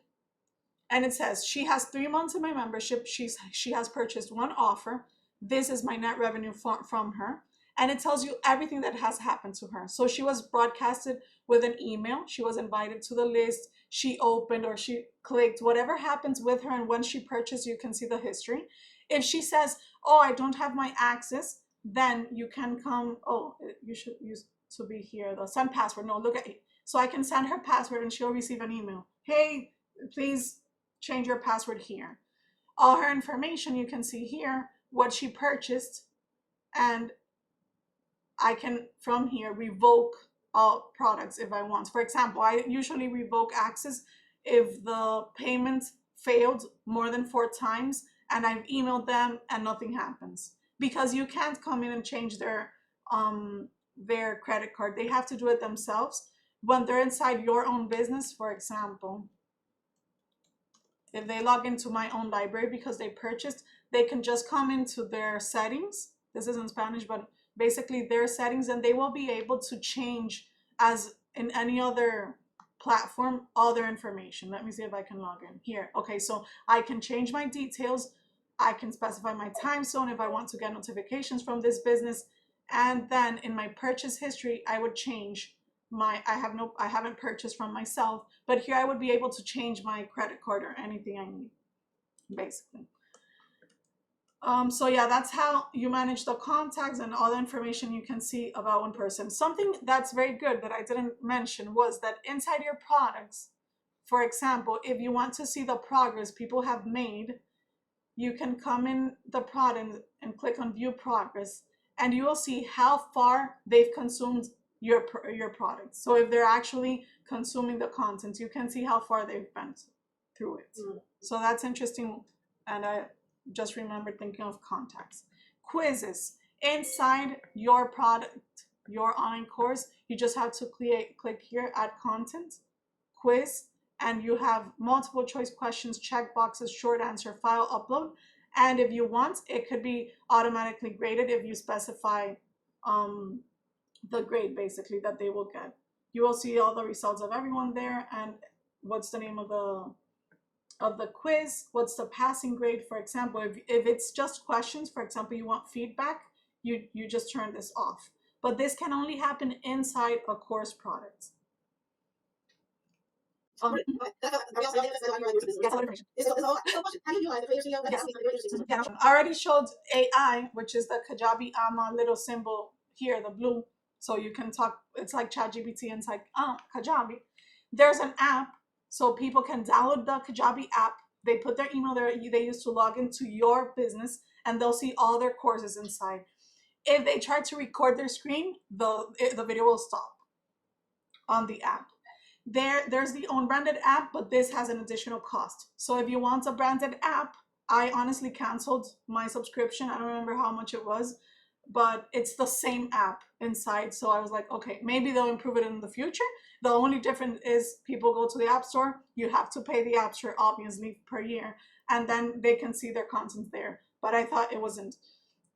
And it says she has 3 months in my membership. She has purchased one offer. This is my net revenue from her. And it tells you everything that has happened to her. So she was broadcasted with an email. She was invited to the list. She opened or she clicked. Whatever happens with her, and when she purchased, you can see the history. If she says, oh, I don't have my access, then you can come, oh, you should use to be here, the send password. No, look at it. So I can send her password and she'll receive an email. Hey, please change your password here. All her information you can see here, what she purchased, and I can from here revoke all products if I want. For example, I usually revoke access if the payment failed more than 4 times and I've emailed them and nothing happens, because you can't come in and change their credit card. They have to do it themselves when they're inside your own business. For example, if they log into my own library because they purchased, they can just come into their settings. This is in Spanish, but basically their settings, and they will be able to change, as in any other platform, all their information. Let me see if I can log in here. Okay, so I can change my details. I can specify my time zone if I want to get notifications from this business. And then in my purchase history, I would change my, I haven't purchased from myself, but here I would be able to change my credit card or anything I need, basically. So yeah, that's how you manage the contacts and all the information you can see about one person. Something that's very good that I didn't mention was that inside your products, for example, if you want to see the progress people have made, you can come in the product and click on view progress, and you will see how far they've consumed your product. So if they're actually consuming the content, you can see how far they've been through it. So that's interesting, and I just remembered thinking of contacts. Quizzes inside your product, your online course, you just have to click here, add content, quiz, and you have multiple choice questions, check boxes, short answer, file upload. And if you want, it could be automatically graded if you specify the grade, basically, that they will get. You will see all the results of everyone there, and what's the name of the quiz, what's the passing grade. For example, if it's just questions, for example, you want feedback, you just turn this off. But this can only happen inside a course product. I already showed AI, which is the Kajabi little symbol here, the blue. So you can talk, it's like ChatGPT inside Kajabi. There's an app, so people can download the Kajabi app. They put their email there they use to log into your business, and they'll see all their courses inside. If they try to record their screen, the video will stop on the app. There's the own branded app, but this has an additional cost. So if you want a branded app, I honestly canceled my subscription. I don't remember how much it was, but it's the same app inside. So I was like, okay, maybe they'll improve it in the future. The only difference is people go to the App Store. You have to pay the App Store, obviously, per year, and then they can see their content there. But I thought it wasn't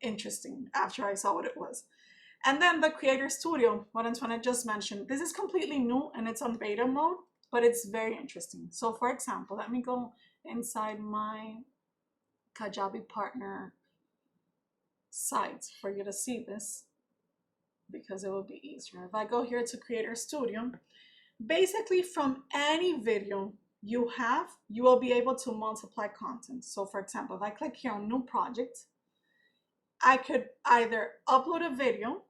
interesting after I saw what it was. And then the Creator Studio, what Antoinette just mentioned. This is completely new and it's on beta mode, but it's very interesting. So for example, let me go inside my Kajabi Partner site for you to see this, because it will be easier. If I go here to Creator Studio, basically from any video you have, you will be able to multiply content. So for example, if I click here on New Project, I could either upload a video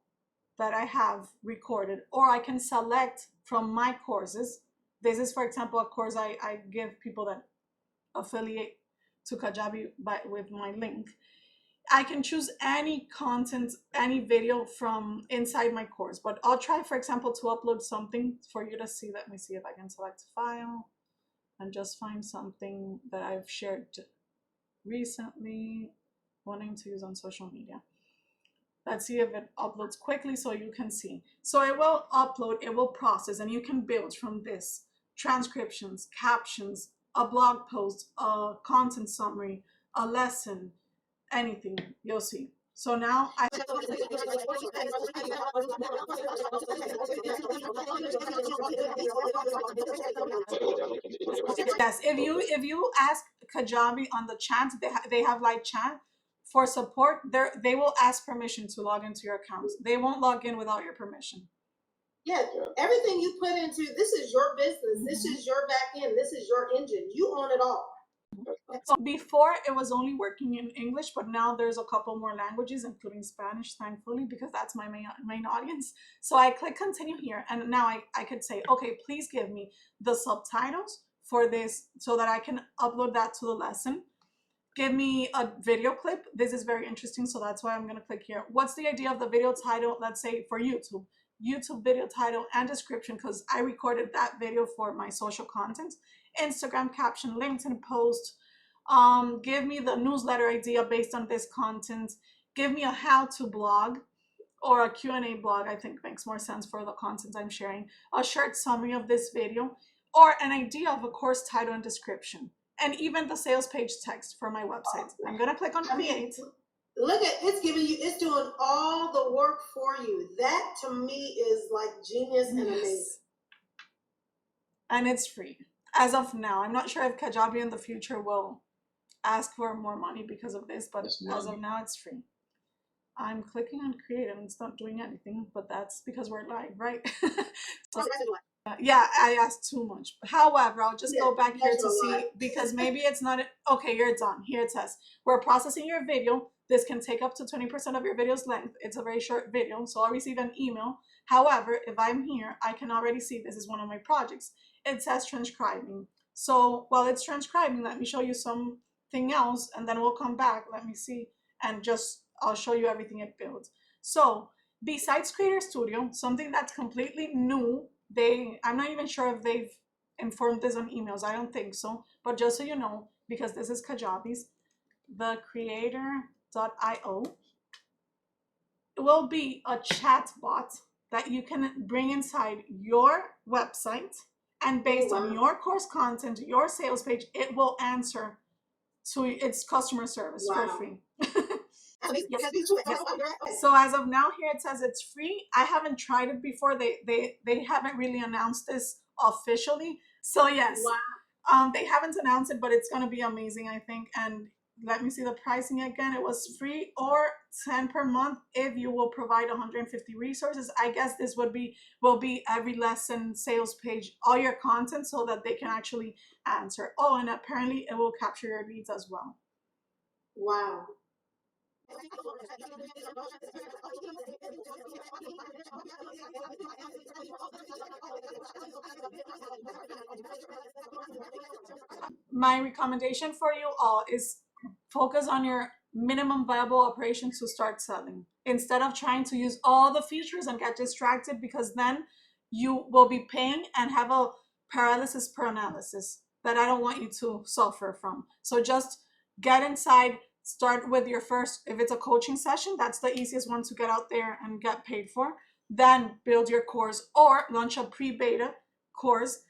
that I have recorded, or I can select from my courses. This is, for example, a course I give people that affiliate to Kajabi with my link. I can choose any content, any video from inside my course, but I'll try, for example, to upload something for you to see. Let me see if I can select file and just find something that I've shared recently, wanting to use on social media. Let's see if it uploads quickly so you can see. So it will upload, it will process, and you can build from this transcriptions, captions, a blog post, a content summary, a lesson, anything, you'll see. So now I yes, if you ask Kajabi on the chat, they have live chat for support. They will ask permission to log into your account. They won't log in without your permission. Yeah, everything you put into this is your business. This is your back end. This is your engine. You own it all. So before it was only working in English, but now there's a couple more languages, including Spanish, thankfully, because that's my main audience. So I click continue here, and now I could say, okay, please give me the subtitles for this so that I can upload that to the lesson. Give me a video clip. This is very interesting, so that's why I'm going to click here. What's the idea of the video title? Let's say for YouTube video title and description, because I recorded that video for my social content. Instagram caption, LinkedIn post. Give me the newsletter idea based on this content. Give me a how-to blog or a Q&A blog. I think makes more sense for the content I'm sharing. A short summary of this video, or an idea of a course title and description, and even the sales page text for my website. I'm gonna click on create. Look at it's giving you, it's doing all the work for you. That to me is like genius and amazing. And it's free as of now. I'm not sure if Kajabi in the future will ask for more money because of this, but as of now it's free. I'm clicking on create and it's not doing anything, but that's because we're live, right? So, yeah, I asked too much. However, I'll just go back here to see, because maybe it's not, okay, you're done. Here it says, we're processing your video. This can take up to 20% of your video's length. It's a very short video, so I'll receive an email. However, if I'm here, I can already see this is one of my projects. It says transcribing. So while it's transcribing, let me show you something else, and then we'll come back. Let me see, and just, I'll show you everything it builds. So besides Creator Studio, something that's completely new, I'm not even sure if they've informed this on emails. I don't think so, but just so you know, because this is Kajabi's, the creator.io will be a chat bot that you can bring inside your website, and based on your course content, your sales page, it will answer to its customer service for free. So as of now, here it says it's free. I haven't tried it before. They haven't really announced this officially. So yes, they haven't announced it, but it's gonna be amazing, I think. And let me see the pricing again. It was free or 10 per month if you will provide 150 resources. I guess this will be every lesson, sales page, all your content, so that they can actually answer. Oh, and apparently it will capture your leads as well. Wow. My recommendation for you all is focus on your minimum viable operations to start selling, instead of trying to use all the features and get distracted, because then you will be paying and have a paralysis per analysis that I don't want you to suffer from. So just get inside, start with your first, if it's a coaching session, that's the easiest one to get out there and get paid for. Then build your course or launch a pre-beta course.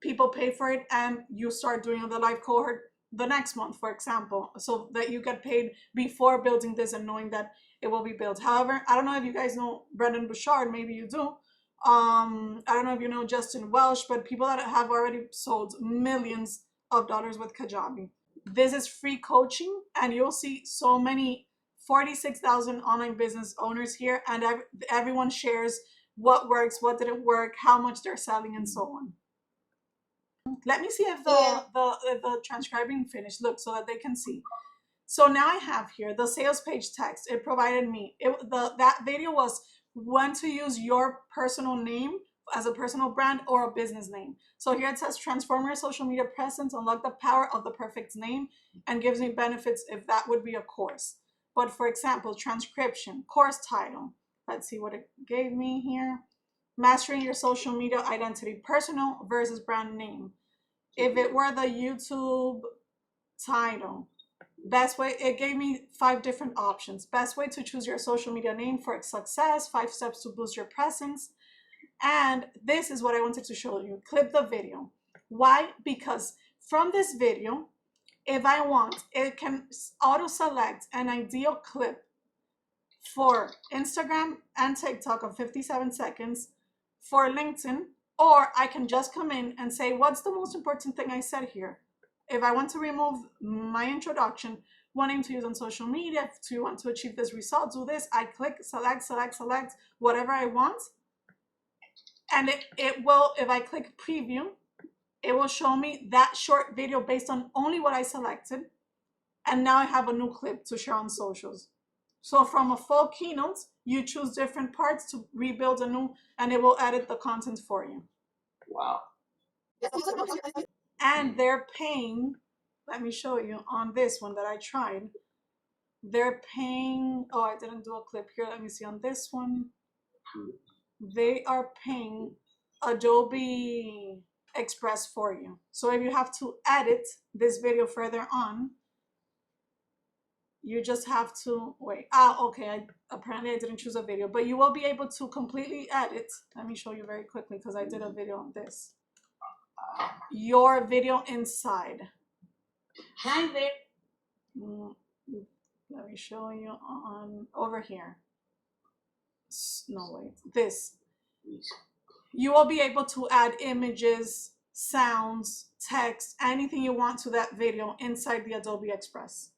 People pay for it, and you start doing the live cohort the next month, for example, so that you get paid before building this and knowing that it will be built. However, I don't know if you guys know Brendan Bouchard, maybe you do. I don't know if you know Justin Welsh, but people that have already sold millions of dollars with Kajabi. This is free coaching, and you'll see so many 46,000 online business owners here, and everyone shares what works, what didn't work, how much they're selling, and so on. Let me see if the transcribing finished. Look, so that they can see. So now I have here the sales page text. It provided me, that video was when to use your personal name as a personal brand or a business name. So here it says transform your social media presence, unlock the power of the perfect name, and gives me benefits if that would be a course. But for example, transcription, course title. Let's see what it gave me here. Mastering your social media identity, personal versus brand name. If it were the YouTube title, best way, it gave me 5 different options. Best way to choose your social media name for success, 5 steps to boost your presence. And this is what I wanted to show you. Clip the video. Why? Because from this video, if I want, it can auto select an ideal clip for Instagram and TikTok of 57 seconds, for LinkedIn, or I can just come in and say, what's the most important thing I said here? If I want to remove my introduction, wanting to use on social media, to want to achieve this result, do this, I click, select, whatever I want. And it will, if I click preview, it will show me that short video based on only what I selected. And now I have a new clip to share on socials. So from a full keynote, you choose different parts to rebuild a new, and it will edit the content for you. Wow. And they're paying, let me show you on this one that I tried. They're paying, oh, I didn't do a clip here. Let me see on this one. They are paying Adobe Express for you. So if you have to edit this video further on, you just have to wait. Okay, apparently I didn't choose a video, but you will be able to completely edit. Let me show you very quickly because I did a video on this. Your video inside. Hi there. Let me show you on over here. No, wait, this. You will be able to add images, sounds, text, anything you want to that video inside the Adobe Express.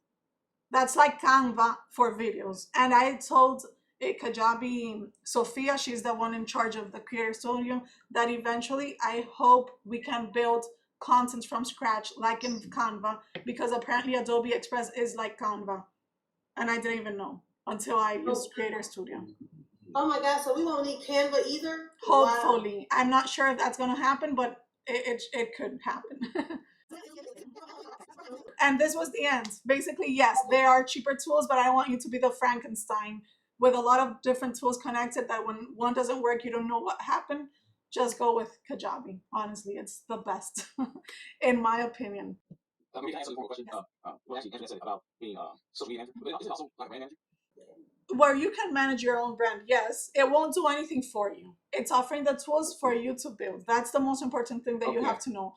That's like Canva for videos. And I told Kajabi, Sophia, she's the one in charge of the Creator Studio, that eventually I hope we can build content from scratch like in Canva, because apparently Adobe Express is like Canva. And I didn't even know until I used Creator Studio. Oh my God, so we won't need Canva either? Hopefully. Wow. I'm not sure if that's going to happen, but it could happen. And this was the end. Basically, yes, there are cheaper tools, but I want you to be the Frankenstein with a lot of different tools connected that when one doesn't work, you don't know what happened. Just go with Kajabi. Honestly, it's the best, in my opinion. Can I ask you one question? Well, actually, you said about being social media manager, but is it also like brand manager? Where you can manage your own brand, yes. It won't do anything for you. It's offering the tools for you to build. That's the most important thing that you have to know.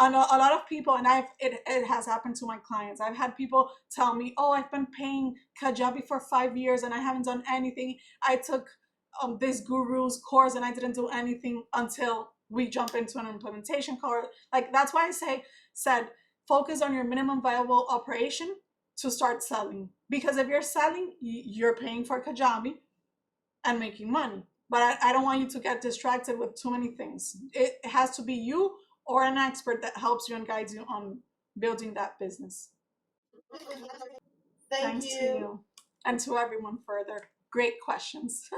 And a lot of people, and it has happened to my clients. I've had people tell me, oh, I've been paying Kajabi for 5 years and I haven't done anything. I took this guru's course and I didn't do anything until we jump into an implementation course. Like, that's why I said focus on your minimum viable operation to start selling. Because if you're selling, you're paying for Kajabi and making money. But I don't want you to get distracted with too many things. It has to be you or an expert that helps you and guides you on building that business. Thanks to you. And to everyone for their great questions.